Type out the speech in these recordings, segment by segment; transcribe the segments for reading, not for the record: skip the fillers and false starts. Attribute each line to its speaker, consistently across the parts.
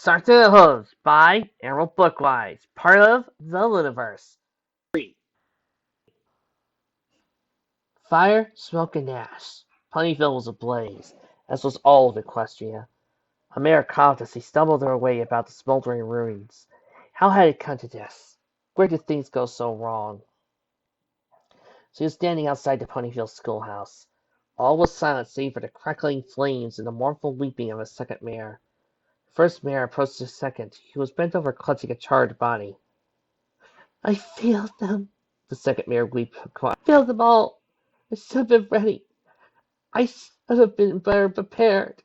Speaker 1: Sargent and Hooves by Emerald Bookwise, part of the Lunaverse. Fire, smoke, and ash. Ponyville was ablaze, as was all of Equestria. A mare coughed as he stumbled her way about the smoldering ruins. How had it come to this? Where did things go so wrong? She was standing outside the Ponyville schoolhouse. All was silent save for the crackling flames and the mournful weeping of a second mare. The first mare approached the second. He was bent over clutching a charred body. I failed them, the second mare wept. I failed them all. I should have been ready. I should have been better prepared.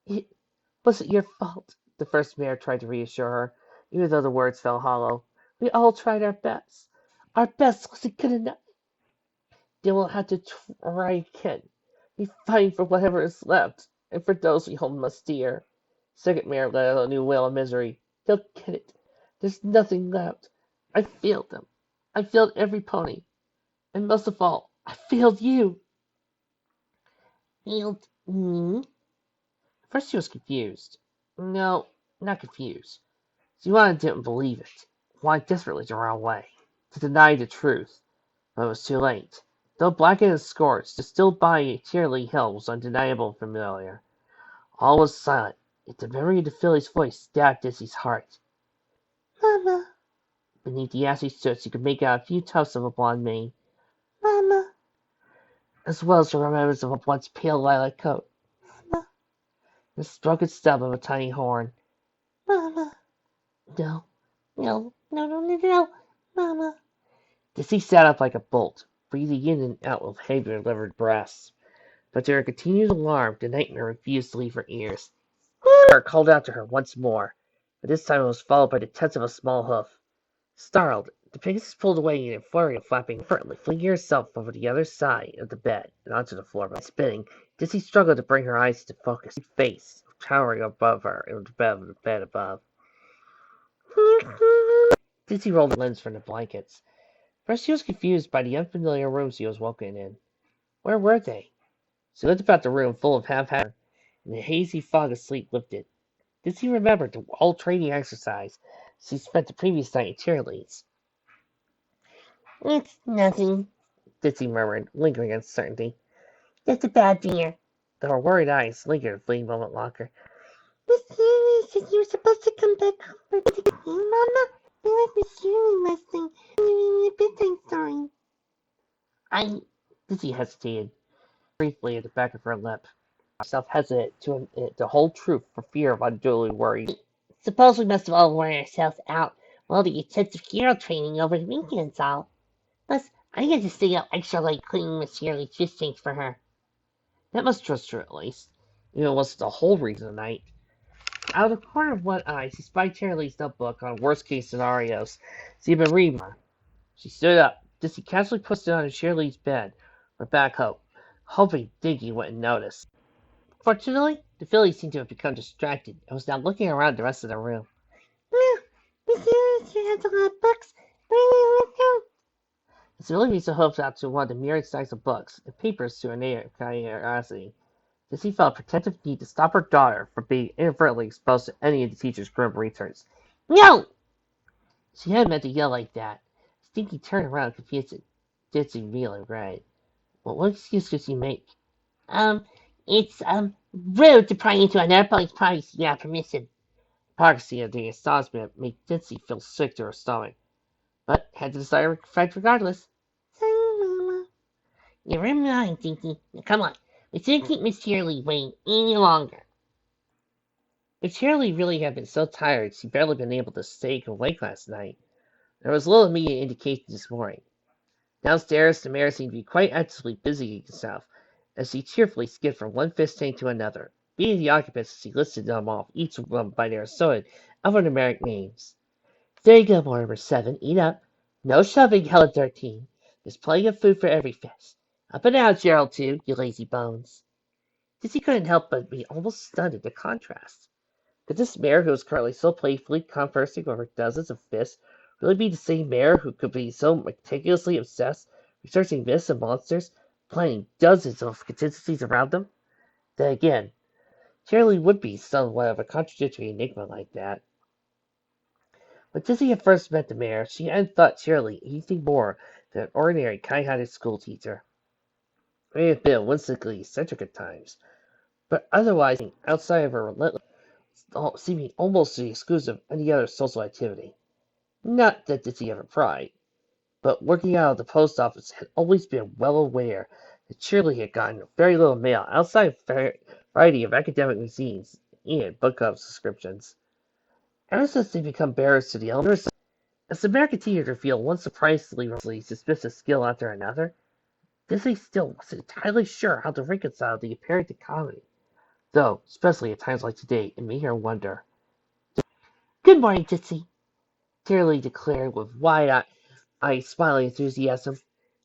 Speaker 1: It wasn't your fault, the first mare tried to reassure her, even though the words fell hollow. We all tried our best. Our best wasn't good enough. Then we'll have to try again. We fight for whatever is left, and for those we hold most dear. Second mare let out a new wail of misery. They'll get it. There's nothing left. I failed them. I failed every pony. And most of all, I failed you. Failed me? First she was confused. No, not confused. She wanted to believe it. Wanted desperately to run away. To deny the truth. But it was too late. Though blackened and scorched, the still body Cheerilee Hill was undeniable and familiar. All was silent, yet the memory of the filly's voice stabbed Dizzy's heart. Mama. Beneath the ashy soot, she could make out a few tufts of a blonde mane. Mama. As well as the remembrance of a once pale lilac coat. Mama. The broken stub of a tiny horn. Mama. No. No. No, no, no, no. Mama. Dizzy sat up like a bolt, breathing in and out with heavy delivered breaths. But to her continued alarm, the nightmare refused to leave her ears. Her called out to her once more, but this time it was followed by the touch of a small hoof. Startled, the Pegasus pulled away in a flurry of flapping effortlessly, flinging herself over the other side of the bed and onto the floor. By spinning, Dizzy struggled to bring her eyes to focus. Her face towering above her in the bed above. Dizzy rolled the lens from the blankets. First she was confused by the unfamiliar room she was woken in. Where were they? She looked about the room full of half-haggard, and the hazy fog of sleep lifted. Dizzy remembered the old training exercise she spent the previous night at Cheerilee's. It's nothing, Dizzy murmured, lingering uncertainty. Just a bad fear. Though her worried eyes lingered a fleeting moment longer. Miss Cheerilee said you were supposed to come back home for the Mama. I like Miss Cheerilee last night. You read me a bedtime story. Dizzy hesitated briefly at the back of her lip. Herself hesitant to admit the whole truth for fear of unduly worried. Suppose we must have all worn ourselves out while the intensive hero training over the weekends all. Plus, I get to stay up extra late cleaning Miss Cheerilee's fish tanks for her. That must trust her at least, even if it wasn't the whole reason tonight. Out of the corner of one eye, she spied Cheerilee's notebook on worst-case scenarios she had been reading. She stood up. Dizzy casually pushed it onto Cheerilee's bed, her back hoping Dinky wouldn't notice. Fortunately, the filly seemed to have become distracted and was now looking around the rest of the room. Miss Cheerilee has a lot of books. As the filly reached the hooves out to one of the myriad stacks of books and papers to her curiosity, Dizzy felt a protective need to stop her daughter from being inadvertently exposed to any of the teacher's grim returns. No! She hadn't meant to yell like that. Stinky turned around confused at Dizzy reeling right. Well, what excuse could she make? It's rude to pry into another pony's privacy without permission. Hypocrisy of the astonishment made Dizzy feel sick to her stomach, but had to decide her fact regardless. Sorry, Mama. Never mind, Dinky. Now come on. We shouldn't keep Miss Cheerilee waiting any longer. If Cheerilee really had been so tired she'd barely been able to stay awake last night, there was little immediate indication this morning. Downstairs, the mare seemed to be quite actively busying herself, as she cheerfully skipped from one fish tank to another, beating the occupants as she listed them off, each of them by their assorted alphanumeric names. There you go, Mortimer 7, eat up. No shoving, Helen 13. There's plenty of food for every fish. Up and out, Gerald 2, you lazy bones. Dizzy couldn't help but be almost stunned at the contrast. Could this mare who was currently so playfully conversing over dozens of fish really be the same mare who could be so meticulously obsessed, researching myths and monsters, planning dozens of contingencies around them? Then again, Cheerilee would be somewhat of a contradictory enigma like that. When Dizzy had first met the mayor, she hadn't thought Cheerilee anything more than an ordinary, kind-hearted schoolteacher. May have been whimsically eccentric at times, but otherwise outside of her relentless, seeming almost to the exclusion of any other social activity. Not that Dizzy ever pried, but working out of the post office had always been well aware that Cheerilee had gotten very little mail outside a variety of academic magazines and book club subscriptions. Ever since they become bearers to the elements, as the Mayor continued to reveal one surprisingly suspicious skill after another, Disney still wasn't entirely sure how to reconcile the apparent dichotomy, though, especially at times like today, it made her wonder. Good morning, Ditsy, Cheerilee declared with wide-eyed smiling enthusiasm.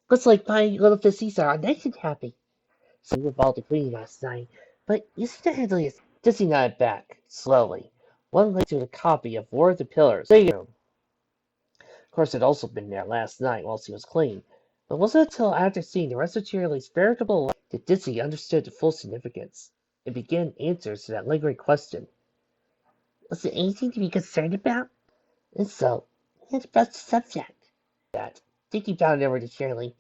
Speaker 1: Looks like my little Dissies are nice and happy. So with all the cleaning last night, but you seem to handle it. Dissy nodded back, slowly, one leg to the copy of War of the Pillars. There you go. Of course, it had also been there last night whilst he was cleaning, but it wasn't until after seeing the rest of Cheerilee's veritable life that Ditsy understood the full significance, and began answers to that lingering question. Was it anything to be concerned about? And so, let's press the subject. That. Dicky bounded over to Cheerilee.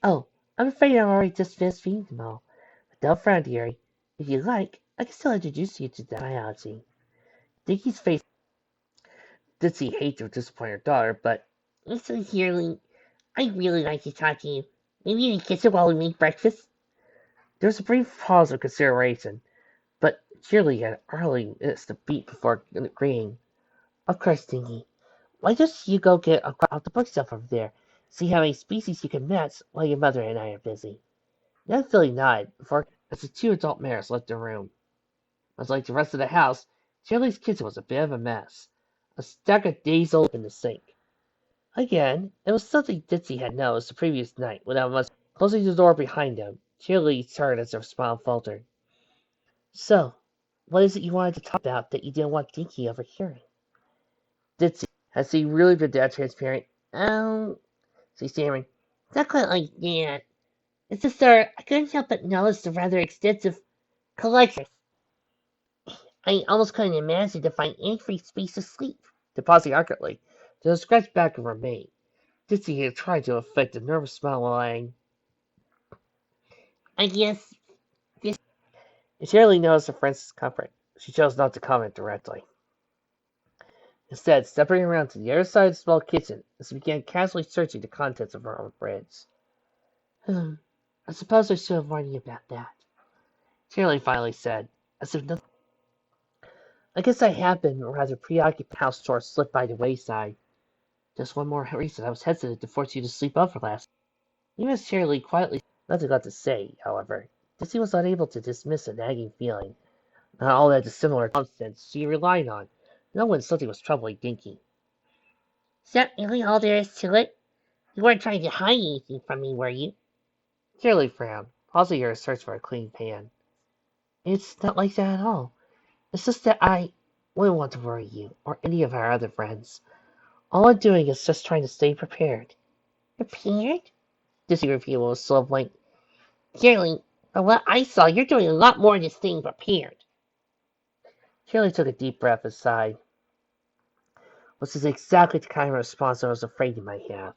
Speaker 1: Oh, I'm afraid I'm already just finished feeding them all. But don't frown, dearie. If you like, I can still introduce you to the biology. Dicky's face. Ditsy hated to disappoint her daughter, but listen, Cheerilee, I'd really like to talk to you. Maybe in the kitchen while we make breakfast? There was a brief pause of consideration, but Cheerilee had hardly missed a beat before agreeing. Of course, Dinky. Why don't you go get out the bookshelf over there? See how many species you can match while your mother and I are busy. Young Philly nodded before as the two adult mares left the room. Much like the rest of the house, Cheerilee's kitchen was a bit of a mess. A stack of days old in the sink. Again, it was something Ditsy had noticed the previous night without much closing the door behind him. Cheerilee turned as her smile faltered. So, what is it you wanted to talk about that you didn't want Dinky overhearing? Ditsy, has he really been that transparent? She stammered. Not quite like that. It's just, sir, I couldn't help but notice the rather extensive collection. I almost couldn't imagine to find any free space to sleep. Depositing awkwardly, to scratch back of her mane. Ditsy had tried to affect a nervous smile while adding, I guess this. And Cheerilee noticed her friend's discomfort. She chose not to comment directly. Instead, stepping around to the other side of the small kitchen as she began casually searching the contents of her own fridge. I suppose I should have warned you about that, Cheerilee finally said, as if nothing. I guess I have been rather preoccupied. House chores slipped by the wayside. Just one more reason I was hesitant to force you to sleep over last night. Even as Cheerilee quietly nothing got to say, however, Dissy was unable to dismiss a nagging feeling. Not all that dissimilar nonsense she relied on, no when something was troubling Dinky. Is that really all there is to it? You weren't trying to hide anything from me, were you? Cheerilee frowned, pausing her search for a clean pan. It's not like that at all. It's just that I wouldn't want to worry you, or any of our other friends. All I'm doing is just trying to stay prepared. Prepared? Dizzy repeated with a slow blink. Cheerilee, from what I saw, you're doing a lot more than staying prepared. Cheerilee took a deep breath and sighed. Which is exactly the kind of response I was afraid you might have.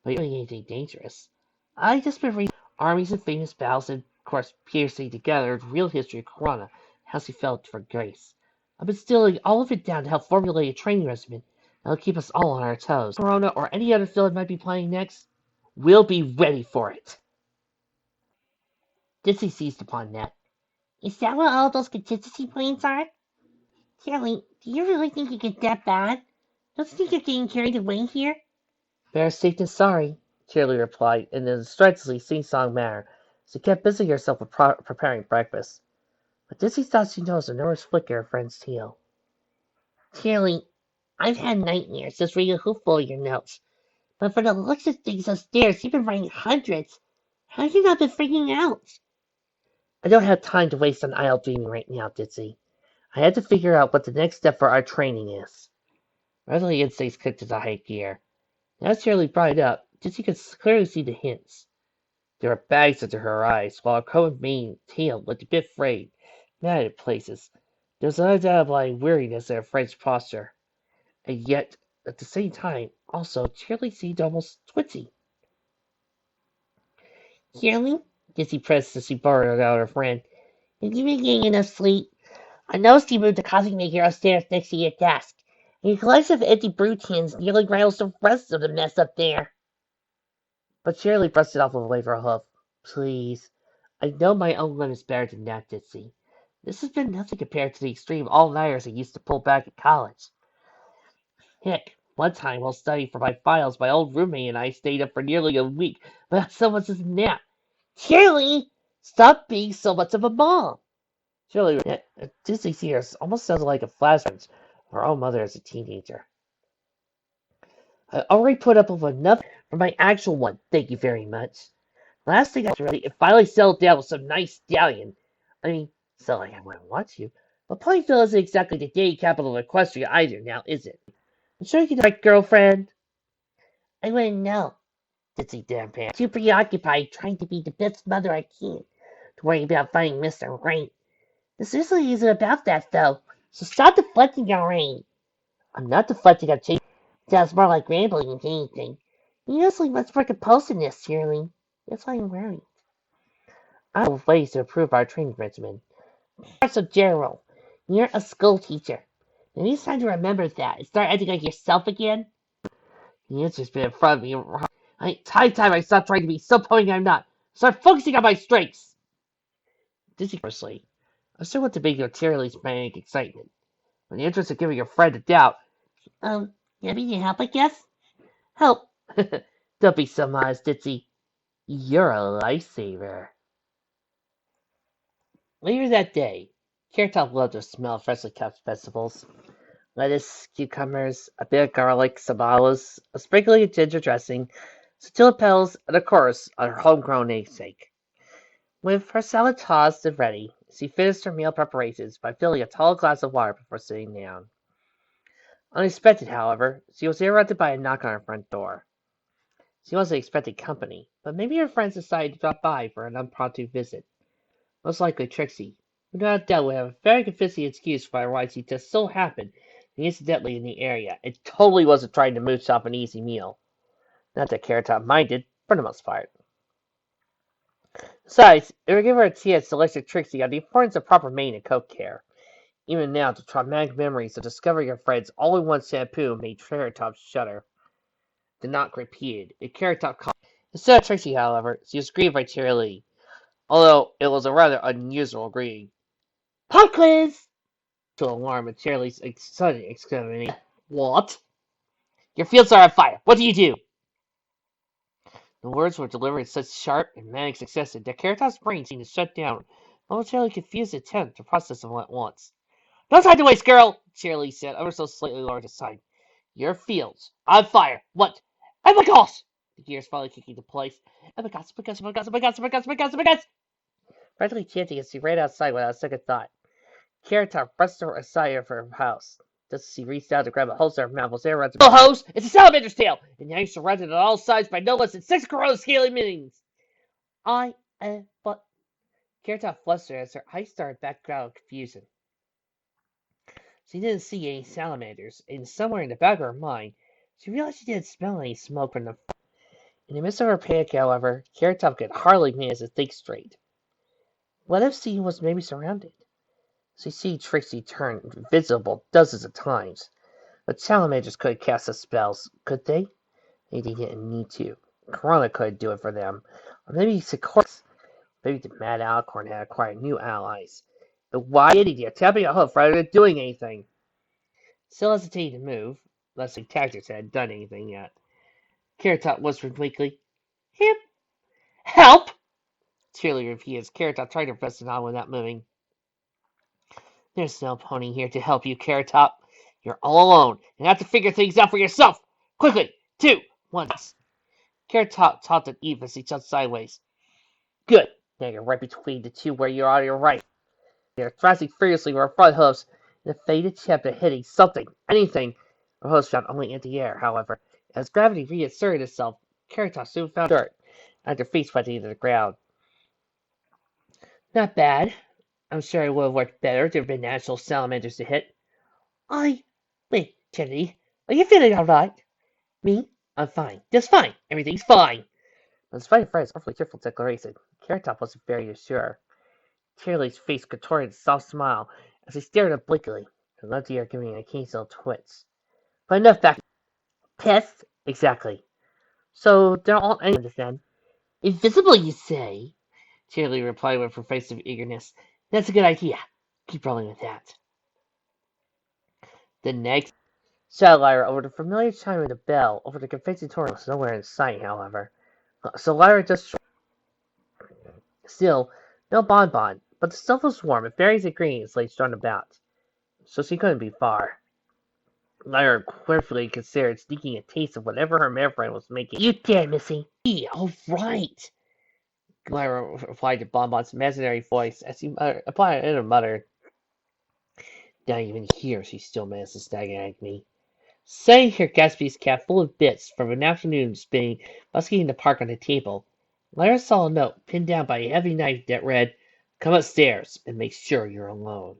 Speaker 1: But really anything dangerous. I just been reading armies and famous battles and, of course, piecing together the real history of Corona and how she felt for Grace. I've been distilling all of it down to help formulate a training regimen that'll keep us all on our toes. Corona or any other villain might be playing next, we'll be ready for it. Ditsy seized upon that. Is that what all those contingency plans are? Kelly, do you really think you get that bad? Don't you think you're getting carried away here? Better safe than sorry, Cheerilee replied in an strenuously sing-song manner. She kept busying herself with preparing breakfast. But Dizzy thought she noticed a nervous flicker of her friend's tail. Cheerilee, I've had nightmares just reading a hoofful of your notes. But for the looks of things upstairs, you've been writing hundreds. How have you not been freaking out? I don't have time to waste on idle dreaming right now, Ditsy. I had to figure out what the next step for our training is. Readily instincts kicked into high gear. As Cheerilee brought it up, Ditsy could clearly see the hints. There were bags under her eyes, while her combed mane and tail looked a bit frayed, matted in places. There was an undeniable weariness in her friend's posture, and yet, at the same time, also, Cheerilee seemed almost twitchy. Cheerilee, Dizzy pressed as she borrowed out her friend, have you been getting enough sleep? I noticed you moved the coffee maker upstairs next to your desk, and your collection of empty brew tins nearly rattles the rest of the mess up there. But Shirley brushed it off with a wave of her hoof. Please. I know my own limits better than that, Ditsy. This has been nothing compared to the extreme all-nighters I used to pull back at college. Heck, one time while studying for my finals, my old roommate and I stayed up for nearly a week without so much as a nap. Shirley! Stop being so much of a mom! Shirley, Disney's ears almost sounded like a flashback of her own mother as a teenager. I already put up with enough for my actual one, thank you very much. Last thing I really, it finally settled down with some nice stallion. I mean, it's not like I wouldn't want to, but Plainville isn't exactly the dating capital of Equestria either now, is it? I'm sure you can right, girlfriend. I wouldn't know, Ditsy deadpan. Too preoccupied trying to be the best mother I can to worry about finding Mr. Right. This really isn't about that, though, so stop deflecting already. I'm not deflecting, I'm chasing. Sounds more like rambling than anything. You usually much more composed in this, Cheerilee. That's why I'm worried. I have ways to improve our training regimen. So, General, you're a school teacher. Maybe it's time to remember that and start acting like yourself again. The answer's been in front of me. It's high time I stop trying to be something I'm not. Start focusing on my strengths. Dizzy firstly. I still want to make your Cheerilee's manic excitement. In the interest of giving your friend a doubt. You need help, I guess? Help! Don't be so modest, Ditsy. You're a lifesaver. Later that day, Carrot Top loved the smell of freshly cut vegetables. Lettuce, cucumbers, a bit of garlic, some olives, a sprinkling of ginger dressing, satilla petals, and of course, a homegrown namesake. With her salad tossed and ready, she finished her meal preparations by filling a tall glass of water before sitting down. Unexpected, however, she was interrupted by a knock on her front door. She wasn't expecting company, but maybe her friends decided to drop by for an impromptu visit. Most likely Trixie, who without doubt would have a very convincing excuse for why she just so happened to be incidentally in the area, and totally wasn't trying to mooch off an easy meal. Not that Carrot Top minded, for the most part. Besides, it would give her a chance to lecture Trixie on the importance of proper mane and coat care. Even now, the traumatic memories of discovering her friend's all-in-one shampoo made Carrot Top shudder. The knock repeated, and Carrot Top called. Instead of Trixie, however, she was greeted by Cheerilee, although it was a rather unusual greeting. Pop quiz! To alarm at Cheerilee's sudden exclamation. What? Your fields are on fire. What do you do? The words were delivered in such sharp and manic succession that Carrot Top's brain seemed to shut down, momentarily confused attempt to process them all at once. No time to waste, girl! Cheerilee said, ever so slightly lower to side. Your fields on fire. What? Oh my gosh! The gears finally kicking into place. Oh my gosh, oh my gosh, oh my gosh, oh my gosh, oh my gosh, oh my gosh, oh my gosh! Practically chanting as she ran outside without a second thought. Carrot Top brushed her aside of her house. Just as she reached down to grab a hose out of her mouth, was there around the hose! It's a salamander's tail! And now you're surrounded on all sides by no less than 6 corona scaly minions! But Carrot Top flustered as her eyes started back out of confusion. She didn't see any salamanders, and somewhere in the back of her mind, she realized she didn't smell any smoke from the fire. In the midst of her panic, however, Carrot Top could hardly manage to think straight. What if she was maybe surrounded? She see Trixie turn invisible dozens of times. But salamanders couldn't cast the spells, could they? Maybe they didn't need to. Corona could do it for them. Or maybe Sequoia. Maybe the Mad Alicorn had acquired new allies. But why did he tapping a hoof rather than doing anything? Still hesitating to move, lest the tactics had done anything yet. Carrot Top whispered weakly, Help! Help! Cheerilee repeated as Carrot Top tried to press it on without moving. There's no pony here to help you, Carrot Top. You're all alone and have to figure things out for yourself. Quickly, 2, 1. Carrot Top taunted Eve as he jumped sideways. Good. Now you're right between the two where you're on your right. They're thrashing furiously with her front hooves in a faint attempt at hitting something, anything. Her hooves found only empty air, however. As gravity reasserted itself, Carrot Top soon found dirt, and her face went into the ground. Not bad. I'm sure it would have worked better if there had been actual salamanders to hit. I. Wait, Cheerilee, are you feeling alright? Me? I'm fine. Just fine. Everything's fine. Despite Fred's awfully cheerful declaration, Carrot Top wasn't very sure. Cheerilee's face contorted a soft smile as he stared obliquely, her left ear giving an occasional twitch. But enough back. Test? Exactly. So they're all enemies then. Invisible, you say? Cheerilee replied with pervasive eagerness. That's a good idea. Keep rolling with that. The next shouted Lyra over the familiar chime of the bell over the confectionatory was nowhere in sight, however. So Lyra just still no bonbon, but the stuff was warm and berries and greens lay strewn about, so she couldn't be far. Lyra carefully considered sneaking a taste of whatever her mare friend was making. You dare, Missy. Yeah, all right. Lyra replied to Bonbon's imaginary voice as he applied and muttered. Not even here she still managed to stagger me. Setting her Gatsby's cap full of bits from an afternoon spinning busking in the park on the table, Lyra saw a note pinned down by a heavy knife that read, Come upstairs and make sure you're alone.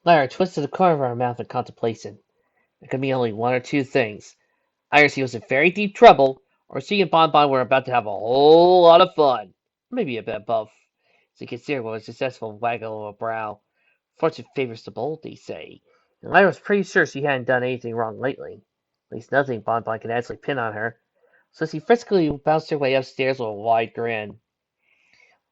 Speaker 1: Lyra twisted the corner of her mouth in contemplation. It could be only one or two things. Either she was in very deep trouble, or she and Bonbon were about to have a whole lot of fun. Maybe a bit of both. She considered with a successful waggle of a brow. Fortune favors the bold, they say. And Lyra was pretty sure she hadn't done anything wrong lately. At least nothing Bonbon could actually pin on her. So she friskily bounced her way upstairs with a wide grin.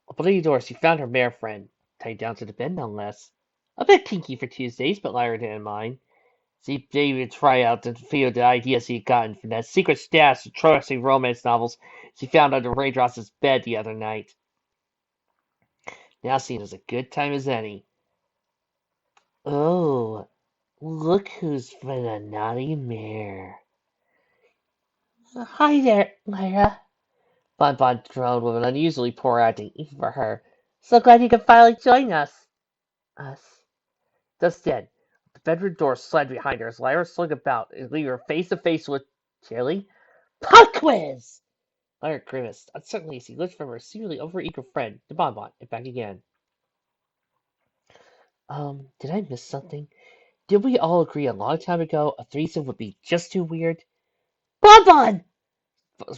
Speaker 1: Opening the door, she found her mare friend, tied down to the bed no less. A bit kinky for Tuesdays, but Lyra didn't mind. She didn't even try out to feel the ideas she had gotten from that secret stash of trashy romance novels she found under Raindrop's bed the other night. Now seemed as a good time as any. Oh, look who's been a naughty mare. Hi there, Lyra. Bonbon droned with an unusually poor acting, even for her. So glad you could finally join us. Us. Just then, the bedroom door slammed behind her as Lyra slung about and leaving her face to face with Cheerilee. Pop quiz! Lyra grimaced uncertainly as he looked from her seemingly overeager friend to Bonbon and back again. Did I miss something? Did we all agree a long time ago a threesome would be just too weird? Bonbon!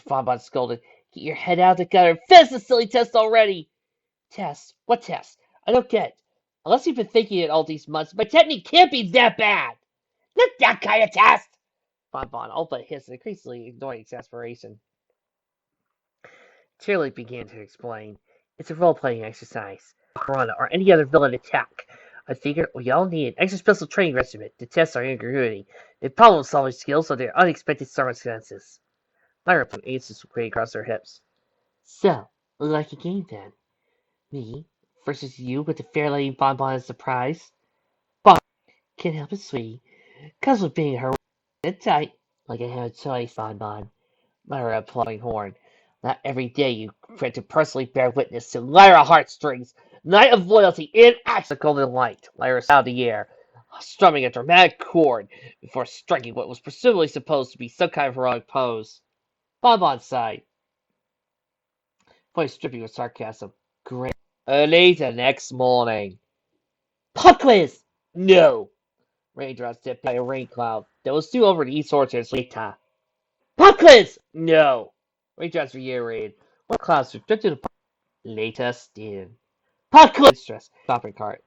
Speaker 1: Bonbon scolded. Get your head out of the gutter and finish the silly test already! Test? What test? I don't get it. Unless you've been thinking it all these months, my technique can't be that bad! Not that kind of test! Bonbon all but hissed, increasingly ignoring exasperation. Cheerilee began to explain. It's a role-playing exercise. Piranha or any other villain attack. I figured we all need an extra special training regimen to test our ingenuity, and problem-solving skills under unexpected circumstances. Lyra put aces straight across her hips. So, like a game then. Me versus you with the fair lady Bonbon as the prize. Bonbon can't help it, sweetie. Cause with being her tight, like I have a choice, Bonbon. Lyra applauding horn. Not every day you get to personally bear witness to Lyra Heartstrings, Night of Loyalty in action. The golden light. Lyra out of the air, strumming a dramatic chord before striking what was presumably supposed to be some kind of heroic pose. Bonbon sighed, voice dripping with sarcasm. Great. Early the next morning. Pop quiz! No! Raindrops tipped by a rain cloud that was due over the east orchards later. Pop quiz! No! Raindrops reiterated. What clouds were drifted apart later still. Pop quiz! Stress. Shopping cart.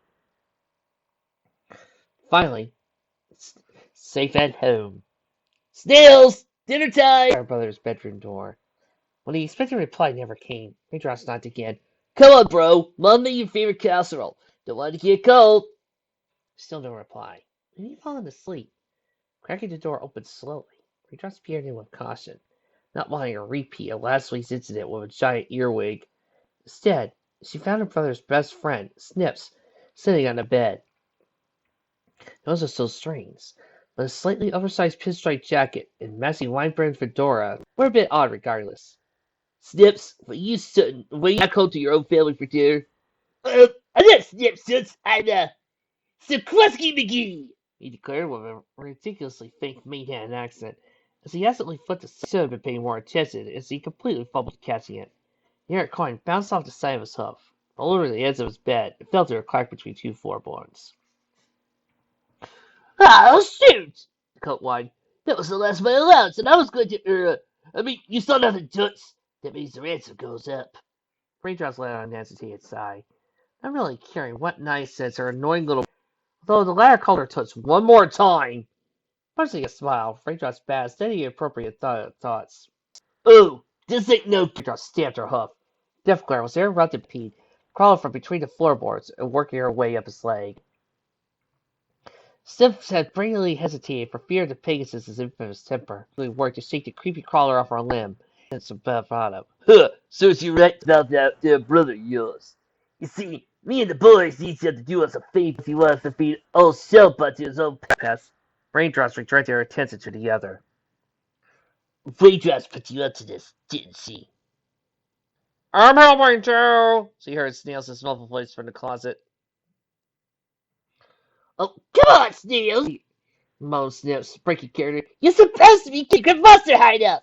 Speaker 1: Finally, safe at home. Snails! Dinner time! Our brother's bedroom door. When the expected reply never came, Raindrops knocked again. Come on, bro! Mom made your favorite casserole. Don't want to get cold. Still no reply. Maybe he fallen asleep. Cracking the door open slowly, Raindrops peered in with caution, not wanting a repeat of last week's incident with a giant earwig. Instead, she found her brother's best friend, Snips, sitting on the bed. Those are so strange, but a slightly oversized pinstripe jacket and messy wine-brimmed fedora were a bit odd regardless. Snips, were you back home to your own family for dinner? I'm not Snips, Toots. I'm, Sikorsky McGee, he declared with a ridiculously fake Mayhem accent. As he accidentally flipped the side, he should have been paying more attention as he completely fumbled catching it. The air coin bounced off the side of his hoof, rolled over the edge of his bed, and fell through a crack between two floorboards.
Speaker 2: Oh, shoot! The coat whined. That was the last of my allowance, and I was going to, you saw nothing, Toots. That means the ransom goes up.
Speaker 1: Raindrops let out an hesitated sigh, not really caring what nonsense her annoying little. Though the latter called her Toots one more time. Punching a smile, Raindrops bade steady appropriate thoughts.
Speaker 2: Oh, this ain't no.
Speaker 1: Raindrops stamped her hoof. Death Glare was interrupted Pete, crawling from between the floorboards and working her way up his leg. Sniff had bravely hesitated for fear of the Pegasus's infamous temper. He worked to shake the creepy crawler off her limb and some bravado.
Speaker 2: Huh, serves you right about that there brother of yours. You see, me and the boys need you to do us a favor if you want us to feed old Shellbutt to his own pest.
Speaker 1: Raindrops redirected her attention to the other.
Speaker 2: Raindrops put you up to this, didn't she?
Speaker 1: I'm helping too! She heard Snails' muffled voice from the closet.
Speaker 2: Oh, come on, Snails!
Speaker 1: Moaned Snips, breaking character.
Speaker 2: You're supposed to be kicking Monster Hideout!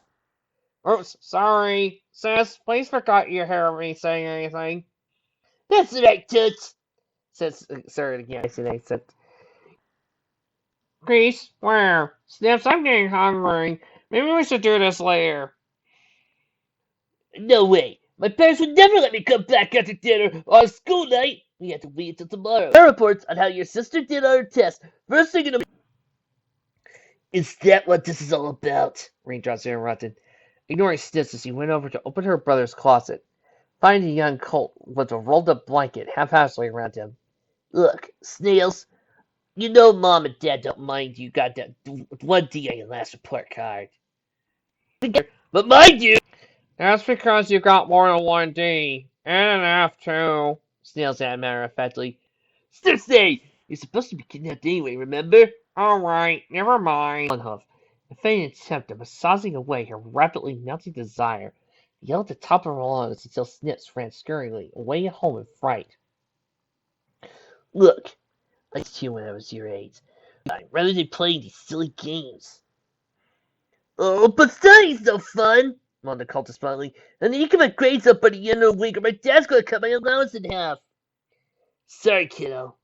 Speaker 1: Oops, sorry. Sis, please forgot you heard me saying anything.
Speaker 2: That's right, Toots,
Speaker 1: Said Sarah again. I said, Grease, where? Snips, I'm getting hungry. Maybe we should do this later.
Speaker 2: No way. My parents would never let me come back after dinner on a school night. We have to wait until tomorrow. Our reports on how your sister did on her test. First thing in the... Is that what this is all about?
Speaker 1: Raindrops interrupted, ignoring Snips as he went over to open her brother's closet, finding the young colt with a rolled-up blanket haphazardly around him.
Speaker 2: Look, Snails, you know Mom and Dad don't mind you got that one D on your last report card. But mind you...
Speaker 1: That's because you got more than one D. And an F, too. Snails added matter-of-factly.
Speaker 2: Stipsy! You're supposed to be kidnapped anyway, remember?
Speaker 1: Alright, never mind. One hoof, a faint attempt at massaging away her rapidly mounting desire, yelled at the top of her lungs until Snips ran scurryingly away at home in fright.
Speaker 2: Look, I used to when I was your age, rather than playing these silly games. Oh, but studying's no fun, moaned the cultist finally. And then you get my grades up by the end of the week, or my dad's gonna cut my allowance in half. Sorry, kiddo,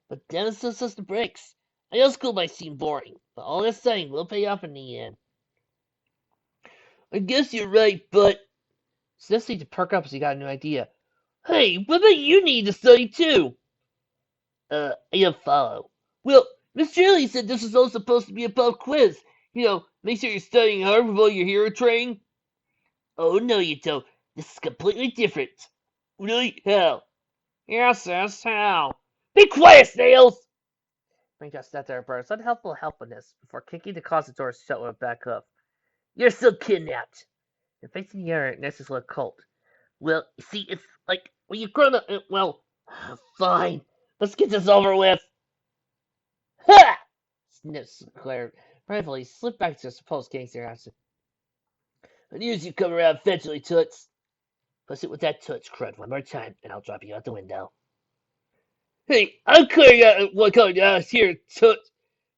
Speaker 2: but Dennis still sucks the bricks. I know school might seem boring, but all that studying will pay off in the end. I guess you're right, but...
Speaker 1: Snips needed to perk up as he got a new idea.
Speaker 2: Hey, what about you need to study too? I don't follow. Well, Miss Cheerilee said this was all supposed to be a pub quiz. You know, make sure you're studying hard with all your hero training. Oh, no, you don't. This is completely different. Really? How?
Speaker 1: Yes, sis, how?
Speaker 2: Be quiet, Snails!
Speaker 1: Raindrop stepped at her brother's unhelpful helpfulness before kicking the closet door shut with a back hoof.
Speaker 2: You're still kidnapped.
Speaker 1: And facing the other next to his little colt.
Speaker 2: Well, you see, it's like, when you're grown up, well, fine. Let's get this over with. Ha!
Speaker 1: Snips declared, bravely slipped back to his supposed gangster accent.
Speaker 2: I knew you'd come around eventually, Toots. Plus it with that Toots crud one more time, and I'll drop you out the window. Hey, I'm clearing out what going on here, Toots.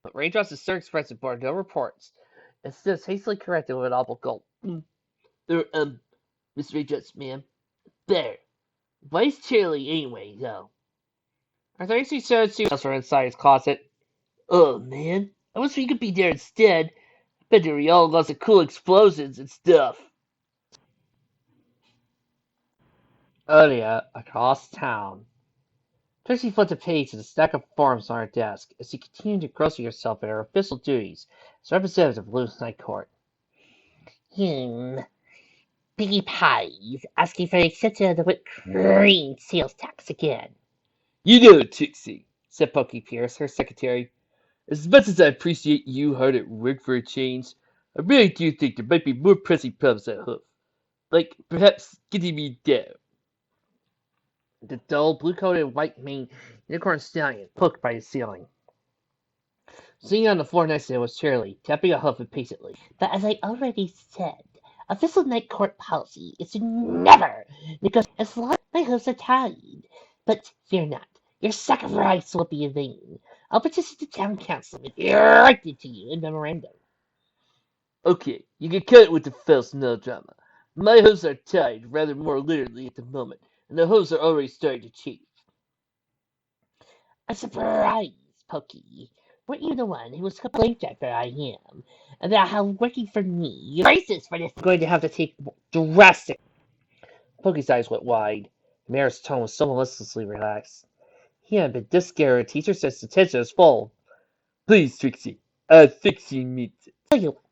Speaker 1: But Raindrops' Sir Expressive bore no reports, and Snips hastily corrected with an awful gulp.
Speaker 2: Miss Raindrops, ma'am. Better. Why's Cheerilee anyway, though?
Speaker 1: I think she said she was inside his closet.
Speaker 2: Oh, man. I wish we could be there instead. I bet there were all lots of cool explosions and stuff.
Speaker 1: Earlier, across town. Trixie flipped a page to the stack of forms on her desk as she continued to grossing herself in her official duties as representative of Luna's Night Court.
Speaker 2: Piggy Pie's asking for the extension of the whipped cream sales tax again.
Speaker 3: You know, Trixie, said Pokey Pierce, her secretary, as much as I appreciate you hard at work for a change, I really do think there might be more pressing problems at Hoof. Like, perhaps getting me down.
Speaker 1: The dull, blue-coated, white-maned unicorn stallion poked by the ceiling. Sitting on the floor next to him was Cheerilee, tapping a hoof impatiently.
Speaker 2: But as I already said, official Night Court policy is to never negotiate as long as my hooves are tied. But fear not, your sacrifice will be in vain. I'll petition the town council and write it to you in memorandum.
Speaker 3: Okay, you can cut it with the false melodrama. My hooves are tied, rather more literally at the moment, and the hooves are already starting to chafe.
Speaker 2: I'm surprised, Pokey. Weren't you the one who was complained after I am about how working for me, you're racist for this?
Speaker 1: I'm going to have to take drastic. Pokey's eyes went wide. Mayor's tone was so maliciously relaxed. He hadn't been this scared. Teacher says his attention is full.
Speaker 3: Please, Trixie, I think you mean it.
Speaker 2: Tell you what,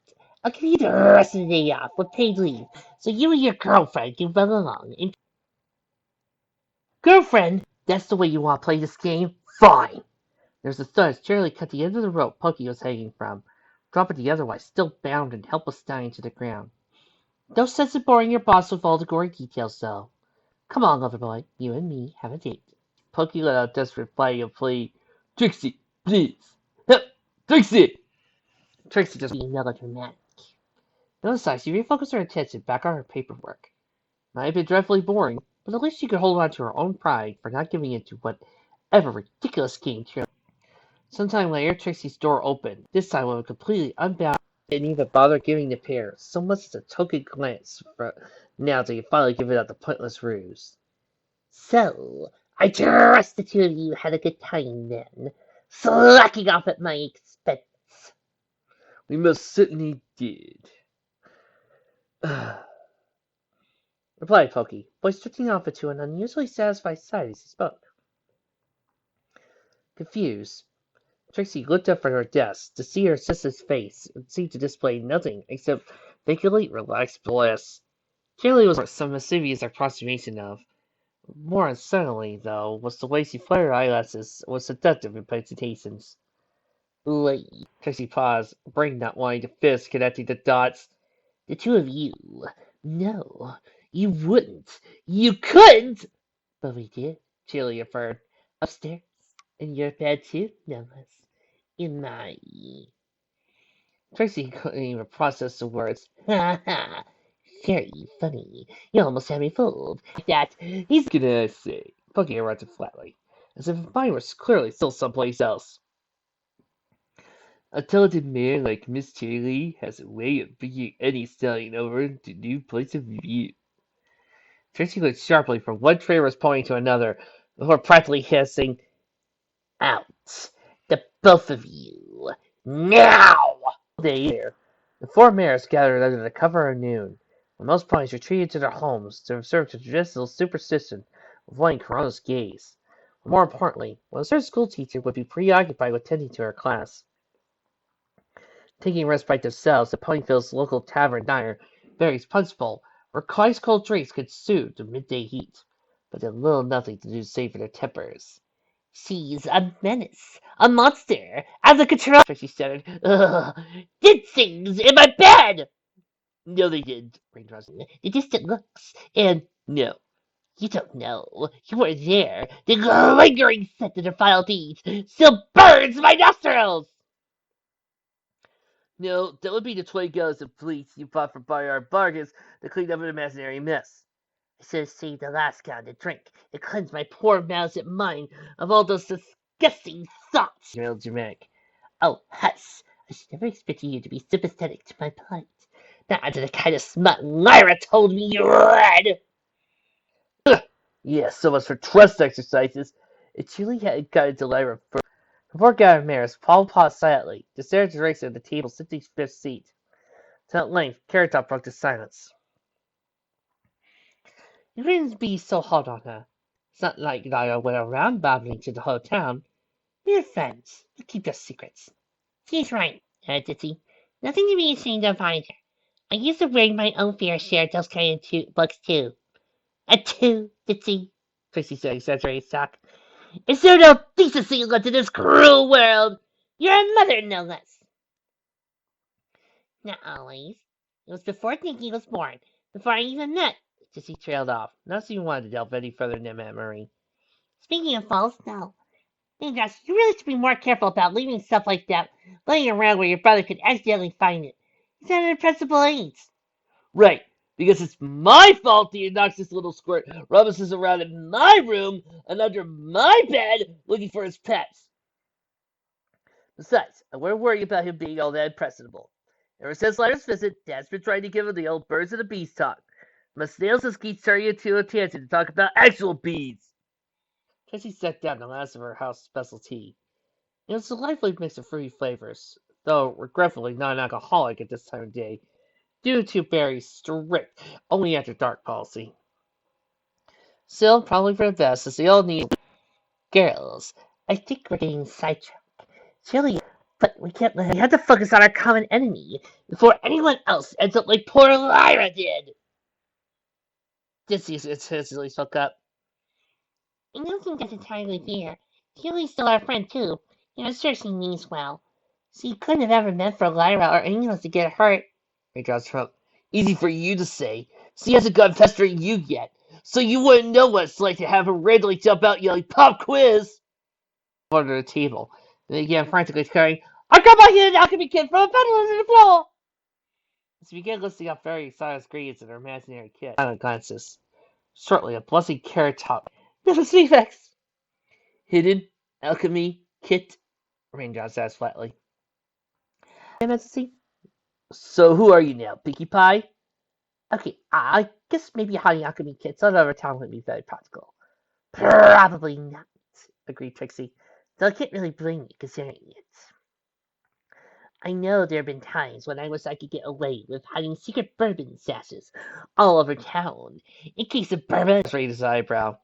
Speaker 2: I'll give you the rest of the day off with paid leave, so you and your girlfriend can run along. And girlfriend,
Speaker 1: That's the way you want to play this game? Fine! There's a thud as Cheerilee cut the end of the rope Pokey was hanging from, dropping the otherwise still bound and helpless Stein to the ground. No sense in boring your boss with all the gory details, though. Come on, lover boy, you and me have a date.
Speaker 3: Pokey let out a desperate plea. Trixie, please. Help! Trixie!
Speaker 1: Trixie just
Speaker 2: being melodramatic.
Speaker 1: noticed she refocused her attention back on her paperwork. Might have been dreadfully boring, but at least she could hold on to her own pride for not giving in to whatever ridiculous game Cheerilee. Sometime later, Trixie's door opened, this time with a completely unbound. Didn't even bother giving the pair so much as a token glance for now they finally give it up the pointless ruse.
Speaker 2: So, I trust the two of you had a good time then, slacking off at my expense.
Speaker 3: We most certainly did.
Speaker 1: Replied Pokey, voice drifting off into an unusually satisfied sigh as he spoke. Confused, Trixie looked up from her desk to see her sister's face and seemed to display nothing except vacantly relaxed bliss. Cheerilee was some mischievous approximation of. More unsettling, though, was the way she fluttered her eyelashes with seductive impatience.
Speaker 2: Wait,
Speaker 1: Trixie paused, brain not wanting to fist connecting the dots.
Speaker 2: the two of you? No, you wouldn't. You couldn't! But we did,
Speaker 1: Cheerilee affirmed.
Speaker 2: upstairs. In your bed too, no less. In my...
Speaker 1: Trixie couldn't even process the words.
Speaker 2: Ha ha! Very funny. You almost had me fooled. Like that. He's...
Speaker 3: What can I say?
Speaker 1: Pokey interrupted flatly, as if his mind was clearly still someplace else.
Speaker 3: A talented man like Miss Cheerilee has a way of bringing any stallion over into new points of view.
Speaker 1: Trixie looked sharply from one traitor's pointing to another, before practically hissing,
Speaker 2: out. The both of you. Now!
Speaker 1: The four mayors gathered under the cover of noon, when most ponies retreated to their homes to observe the traditional superstition of avoiding Corona's gaze. But more importantly, when a certain schoolteacher would be preoccupied with tending to her class. Taking respite themselves, the Ponyville's local tavern diner, Barry's Punch Bowl, where ice cold drinks could soothe the midday heat, but did little nothing to do save for their tempers.
Speaker 2: She's a menace, a monster, out of control,
Speaker 1: Trixie stuttered.
Speaker 2: Ugh, did things in my bed!
Speaker 3: No, they didn't.
Speaker 2: The distant looks, and
Speaker 3: No.
Speaker 2: you don't know, you weren't there. The lingering scent of their foul deeds still burns my nostrils!
Speaker 3: No, that would be the 20 gallons of bleach you bought from Barnyard Bargains to clean up an imaginary mess.
Speaker 2: I should have saved the last gallon to drink to cleanse my poor moused mind of all those disgusting thoughts.
Speaker 1: Melodramatic.
Speaker 2: Oh, hush! I should never expected you to be sympathetic to my plight. Not under the kind of smut Lyra told me you read.
Speaker 3: Yeah, so much for trust exercises. It truly hadn't gotten to Lyra first.
Speaker 1: Before gathering Maris, Paul paused silently to stare at the race at the table's 55th seat. Till at length, Carrot Top broke the silence. You wouldn't be so hard on her. It's not like Lyra went around babbling to the whole town. We're friends. We keep our secrets.
Speaker 2: She's right, Ditsy. Nothing to be ashamed of either. I used to read my own fair share of those kind of books too. Too, Ditsy,
Speaker 1: Trixie said, exaggerated talk.
Speaker 2: Is there no decency left in this cruel world? You're a mother, no less. Not always. It was before Nikki was born, before I even met.
Speaker 1: Ditsy trailed off, not even wanting to delve any further into that memory.
Speaker 2: Speaking of false, no. Ningras, you really should be more careful about leaving stuff like that laying around where your brother could accidentally find it. He's at an principal age.
Speaker 3: Right, because it's my fault the obnoxious little squirt rummages around in my room and under my bed looking for his pets. Besides, I wouldn't worry about him being all that impressionable.
Speaker 2: Ever since Lyra's visit, Dad's been trying to give him the old birds and the bees talk. But snails just keep turning into a tangent to talk about actual bees.
Speaker 1: Trixie set down the last of her house specialty. It was a lively mix of fruity flavors, though regretfully non-alcoholic at this time of day, due to Barry's strict only after dark policy. Still, probably for the best, as they all need. Girls, I think we're getting sidetracked. Cheerilee, but we can't let. We have to focus on our common enemy before anyone else ends up like poor Lyra did. Dizzy hastily spoke up. I don't think that's entirely fair. Cheerilee's still our friend too, and I'm sure she means well. She couldn't have ever meant for Lyra or anyone else to get hurt.
Speaker 3: Raindrops Trump. Easy for you to say. She hasn't got pestering you yet, so you wouldn't know what it's like to have her randomly jump out yelling "Pop quiz!"
Speaker 1: Under the table. They began frantically crying, I got my hidden alchemy kit from a pedal under the floor! She began listing off very exciting ingredients in her imaginary kit. Silent glances. Shortly, a blushing carrot top. Never defects!
Speaker 3: Hidden alchemy kit.
Speaker 1: Raindrops asked flatly.
Speaker 3: So who are you now, Pinkie Pie?
Speaker 1: Okay, I guess maybe hiding alchemy kits on other town would be very practical. Probably not, agreed Trixie. Though I can't really blame you considering it. I know there have been times when I wish I could get away with hiding secret bourbon stashes all over town, in case the bourbon raised his eyebrow.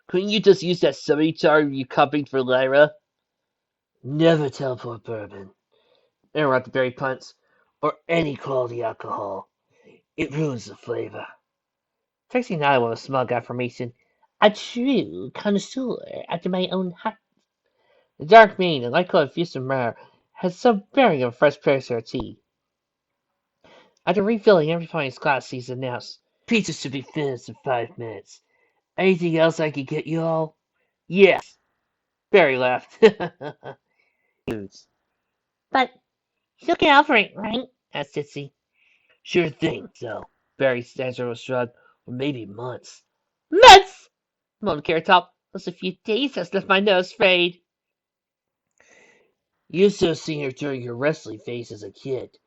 Speaker 3: Couldn't you just use that summoning charm you copied for Lyra?
Speaker 2: Never tell poor bourbon,
Speaker 1: interrupted Barry Punts,
Speaker 2: or any quality alcohol. It ruins the flavor.
Speaker 1: Trixie nodded with a smug affirmation. A true connoisseur after my own heart. The dark mane and light-colored Fusum mare had some bearing of a fresh pair of tea. After refilling everybody's glass, he announced,
Speaker 2: Pizza should be finished in 5 minutes. Anything else I could get you all?
Speaker 1: Yes. Barry laughed. But you'll get over it, right? Asked Ditsy.
Speaker 2: Sure thing, so. Barry's answer was shrug, or maybe months.
Speaker 1: Months! moaned Carrot Top. Just a few days has left my nose frayed.
Speaker 2: You should have seen her during her wrestling phase as a kid.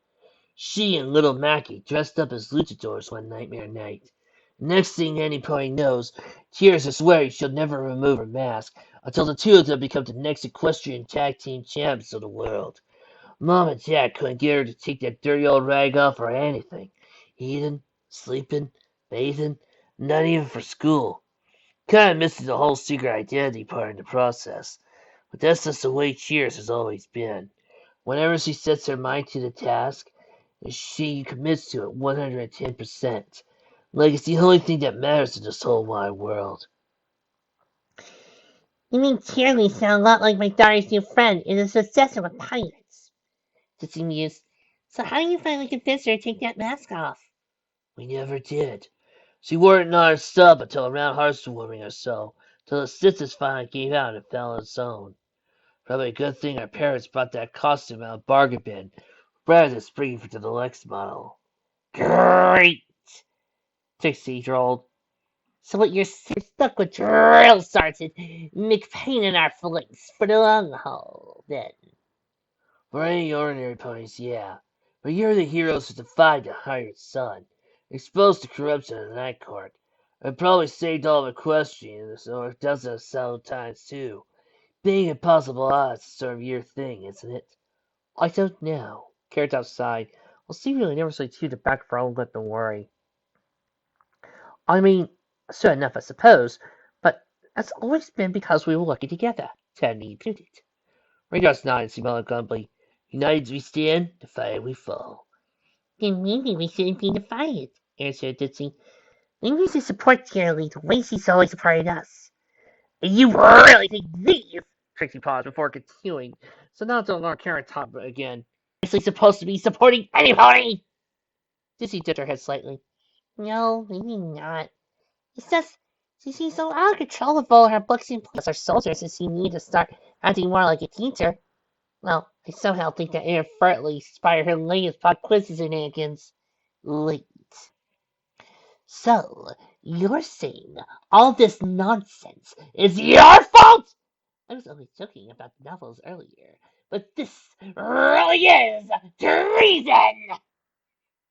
Speaker 2: She and little Mackie dressed up as luchadors one nightmare night. Next thing anybody knows, Tears is swearing she'll never remove her mask until the two of them become the next equestrian tag team champs of the world. Mom and Dad couldn't get her to take that dirty old rag off for anything. Eating, sleeping, bathing, not even for school. Kinda missing the whole secret identity part in the process. But that's just the way Cheers has always been. Whenever she sets her mind to the task, she commits to it 110%. Like it's the only thing that matters in this whole wide world.
Speaker 1: You mean Cheerilee sound a lot like my daughter's new friend and is obsessed with pirates? Ditsy mused. So how do you finally convince her to take that mask off?
Speaker 2: We never did. She wore it non-stop until around heartwarming or so, till the stitches finally gave out and fell on its own. Probably a good thing our parents bought that costume out of bargain bin, rather than springing for the next model.
Speaker 1: Great! Trixie drawled. So what you're stuck with Drill Sergeant McPain and our flanks for the long haul, then?
Speaker 2: For any ordinary ponies, yeah. But you're the heroes who defied the hired sun, exposed to corruption in the night court, and probably saved all the equestrians, or dozens of solid times too. Being impossible odds is sort of your thing, isn't it?
Speaker 1: I don't know. Carrot Top sighed. Well, Stevie really never said to the back for all lip and worry. I mean, so enough, I suppose, but that's always been because we were lucky together, Teddy included.
Speaker 2: Raindrops nodded similarly. United we stand, divided we fall.
Speaker 1: Then maybe we shouldn't be defiant, answered Ditsy. Maybe we should support Cheerilee the way she's always supported us. You really think these? Trixie paused before continuing, so now to alarm Carrot Top again. Actually supposed to be supporting anybody? Ditsy tipped her head slightly. No, maybe not. It's just she seems so out of control with all her books and plans. Our soldiers, and she needed to start acting more like a teacher. Well, I somehow think that inadvertently inspired her latest pop quizzes shenanigans. Late. So, you're saying all this nonsense is your fault? I was only joking about the novels earlier,
Speaker 2: but this really is treason!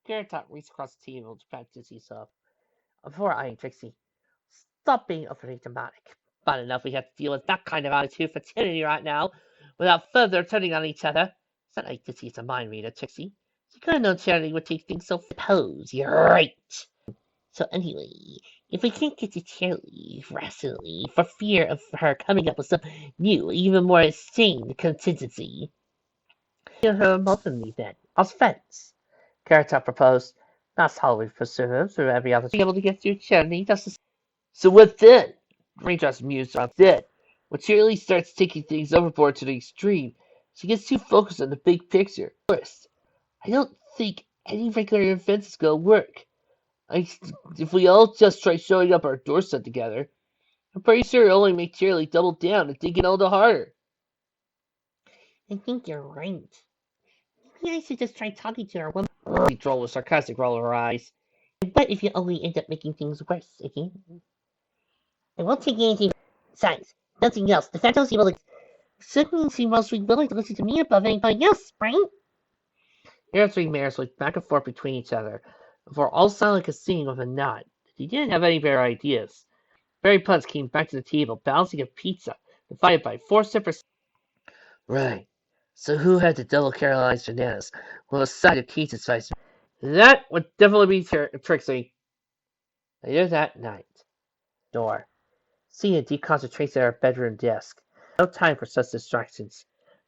Speaker 1: Carrot Top reached across the table to pat Dizzy's up. Before eyeing Trixie, stop being overly dramatic. Bad enough we have to deal with that kind of attitude for Cheerilee right now, without further turning on each other. It's not like Dizzy's a mind reader, Trixie. She could have known Cheerilee would take things so
Speaker 2: Suppose you're right. So anyway, if we can't get to Cheerilee rationally for fear of her coming up with some new, even more insane contingency,
Speaker 1: hear her both of me then, as friends. Carrot Top proposed. That's how we pursue him through every other to be able to get through Cheerilee.
Speaker 3: So what then? Raindrops mused around dead. When Cheerilee starts taking things overboard to the extreme, she gets too focused on the big picture. First, I don't think any regular events is gonna work. If we all just try showing up our doorstep together, I'm pretty sure it'll only make Cheerilee double down and think it all the harder.
Speaker 2: I think you're right. Maybe I should just try talking to her woman.
Speaker 1: She drawled with sarcastic roll of her eyes.
Speaker 2: But if you only end up making things worse again, I won't take anything. Besides, nothing else. The Phantom's able to certainly seem mostly willing to listen to me above anybody else, right?
Speaker 1: Here the three mares looked back and forth between each other, before all silent conceding with a nod. He didn't have any better ideas. Barry Punch came back to the table, balancing a pizza, divided by 4 separate.
Speaker 3: Right. So who had the double Caroline's bananas with a side of Keaton's spice?
Speaker 1: That would definitely be Trixie. Later that night. Door. Seeing a deep concentration at her bedroom desk. No time for such distractions.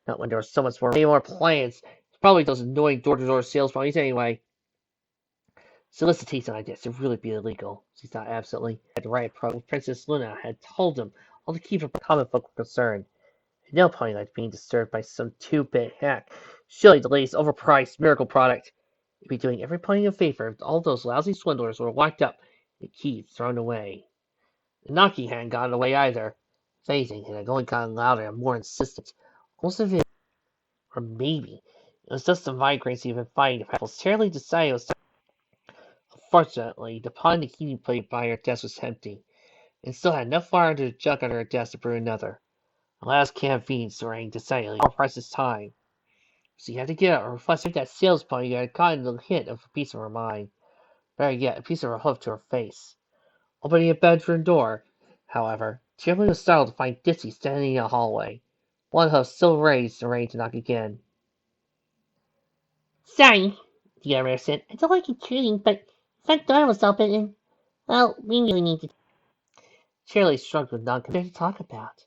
Speaker 1: Not when there was so much more, many more plans. Probably those annoying door-to-door sales ponies anyway. Solicitation like this would really be illegal, she thought absently. At the right approach, Princess Luna had told him all to keep her common folk were concerned. No pony liked being disturbed by some 2-bit hack. Surely the latest overpriced miracle product. It'd be doing every pony a favor if all those lousy swindlers were locked up and the keys thrown away. The knocking hadn't gotten away either. If anything, it had only gotten louder and more insistent. Almost as if, or maybe, it was just the migraines he'd been fighting. Cheerilee decided it was. Unfortunately, the pot in the heating plate by her desk was empty, and still had enough water into the jug under her desk to brew another. The last can of beans rang decidedly all precious time. She had to get up and reflect that sales pony had gotten the hint of a piece of her mind. Better yet, a piece of her hoof to her face. Opening a bedroom door, however, Cheerilee was startled to find Ditsy standing in the hallway, one hoof still raised and ready to knock again.
Speaker 2: Sorry, the other said. I don't like intruding, but the front door was open and, well, we really need to.
Speaker 1: Cheerilee shrugged with non-concern to talk about.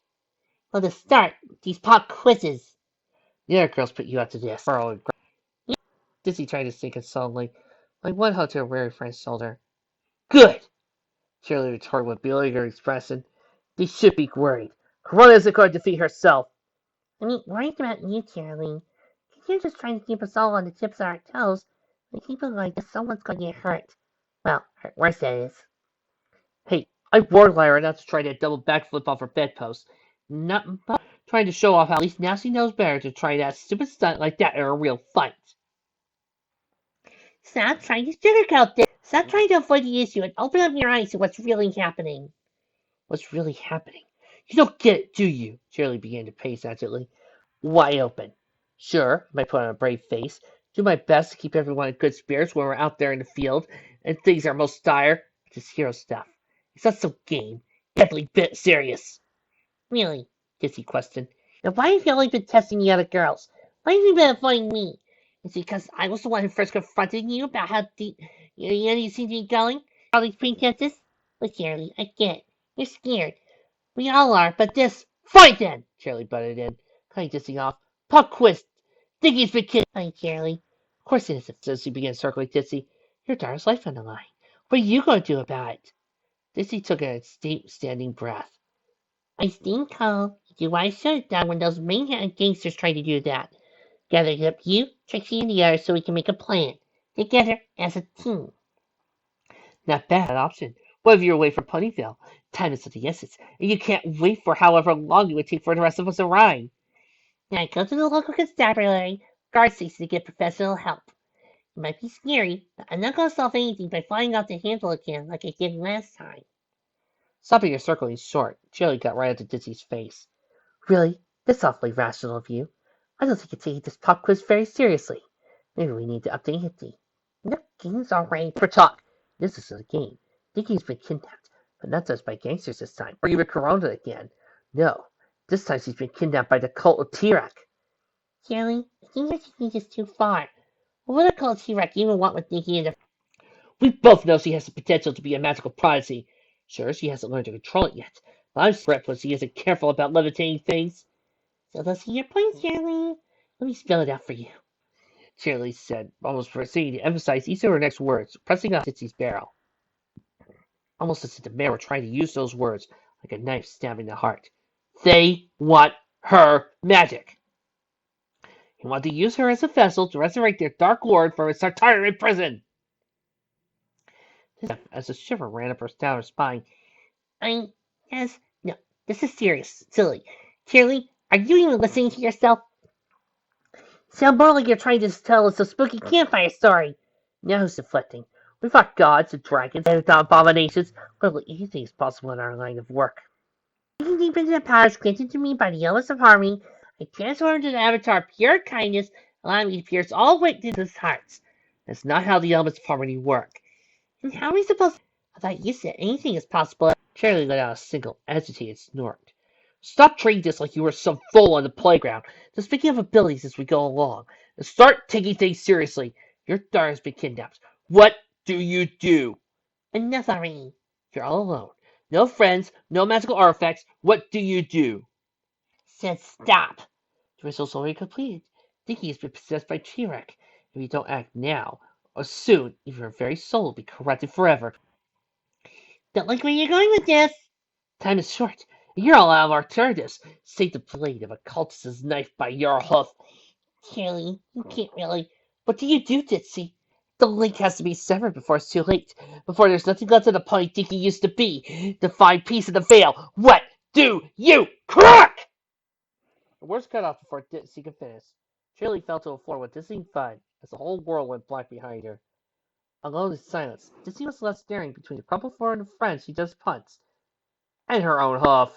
Speaker 2: Well, to start, these pop quizzes.
Speaker 1: The other girls put you up to this. Ditsy tried to think insolently, like one hug to her weary friend's shoulder. Good! Cheerilee retorted with beleaguered expression. They should be worried. Corona isn't going to defeat herself.
Speaker 2: I mean, worried about you, Cheerilee. You're just trying to keep us all on the tips of our toes. We keep it like this, someone's going to get hurt. Well, hurt worse, that is.
Speaker 1: Hey, I warned Lyra not to try that double backflip off her bedpost. Not trying to show off how at least now she knows better to try that stupid stunt like that in a real fight.
Speaker 2: Stop trying to sugarcoat this. Stop trying to avoid the issue and open up your eyes to what's really happening.
Speaker 1: What's really happening? You don't get it, do you? Cheerilee began to pace agilely. Wide open. Sure, I might put on a brave face, do my best to keep everyone in good spirits when we're out there in the field and things are most dire. It's hero stuff. It's not so game. Deadly bit serious.
Speaker 2: Really?
Speaker 1: Dizzy questioned.
Speaker 2: Now why have you only been testing the other girls? Why have you been avoiding me? Is it because I was the one who first confronted you about how deep you seem to be going? All these pretenses? Look, Cheerilee, I get it. You're scared. We all are, but this...
Speaker 1: Fight then! Cheerilee butted in, cutting Dizzy off. Pop quiz! Diggy's been kidding.
Speaker 2: Fine, Cheerilee.
Speaker 1: Of course it isn't, says she began circling Dizzy. Your daughter's life on the line. What are you going to do about it? Dizzy took a deep, standing breath.
Speaker 2: I stayed calm. Do what I should have done when those maniac gangsters tried to do that. Gathered up you, Trixie, and the others so we can make a plan. Together, as a team.
Speaker 1: Not bad option. What if you're away from Ponyville? Time is of the essence, and you can't wait for however long it would take for the rest of us to arrive.
Speaker 2: Now I go to the local constabulary, guard station to get professional help. It might be scary, but I'm not going to solve anything by flying off the handle again like I did last time.
Speaker 1: Stopping your circling short, Cheerilee got right into Dizzy's face. Really? That's awfully rational of you. I don't think you're taking this pop quiz very seriously. Maybe we need to update Hinty. No games already for talk. This is a game. Dickie's been kidnapped, but not just by gangsters this time, or even Corona again. No, this time she's been kidnapped by the cult of T-Rex. Cheerilee, I think you're taking this too far. What would a cult of T-Rex even want with Dickie in the...
Speaker 2: We both know she has the potential to be a magical prodigy. Sure, she hasn't learned to control it yet, but I'm scared when she isn't careful about levitating things.
Speaker 1: So let's see your point, Cheerilee. Let me spell it out for you.
Speaker 2: Cheerilee said, almost proceeding to emphasize each of her next words, pressing on Titsy's barrel. Almost as if the man were trying to use those words like a knife stabbing the heart. They want her magic. He wanted to use her as a vessel to resurrect their dark lord from his retirement prison. As a shiver ran up down her spine.
Speaker 1: Yes, no, this is serious, silly. Cheerilee, are you even listening to yourself? Sound more like you're trying to tell us a spooky campfire story. Now who's deflecting? We fought gods and dragons and abominations. Literally anything is possible in our line of work. Digging deep into the powers granted to me by the elements of harmony, I transformed into an avatar of pure kindness, allowing me to pierce all witnesses' hearts. That's not how the elements of harmony work. And how are we supposed to... I thought you said anything is possible.
Speaker 2: Cheerilee let out a single agitated snort. Stop treating this like you were some fool on the playground. Just speaking of abilities as we go along. And start taking things seriously. Your daughter has been kidnapped. What do you do?
Speaker 1: Enough already.
Speaker 2: You're all alone. No friends, no magical artifacts. What do you do?
Speaker 1: Said stop.
Speaker 2: The ritual's already completed. Dinky has been possessed by T-Rex. If you don't act now, or soon, even your very soul will be corrupted forever.
Speaker 1: Don't like where you're going with this.
Speaker 2: Time is short. You're all out of alternatives. Save the blade of a cultist's knife by your hoof.
Speaker 1: Cheerilee, you can't really.
Speaker 2: What do you do, Ditsy? The link has to be severed before it's too late. Before there's nothing left of the pony Dinky used to be. The fine piece of the veil. What do you crack? The words cut off before Ditsy could finish. Cheerilee fell to the floor with dizzying thud as the whole world went black behind her. Alone in silence, Ditsy was left staring between the crumpled floor and the friend she just punched. And her own hoof.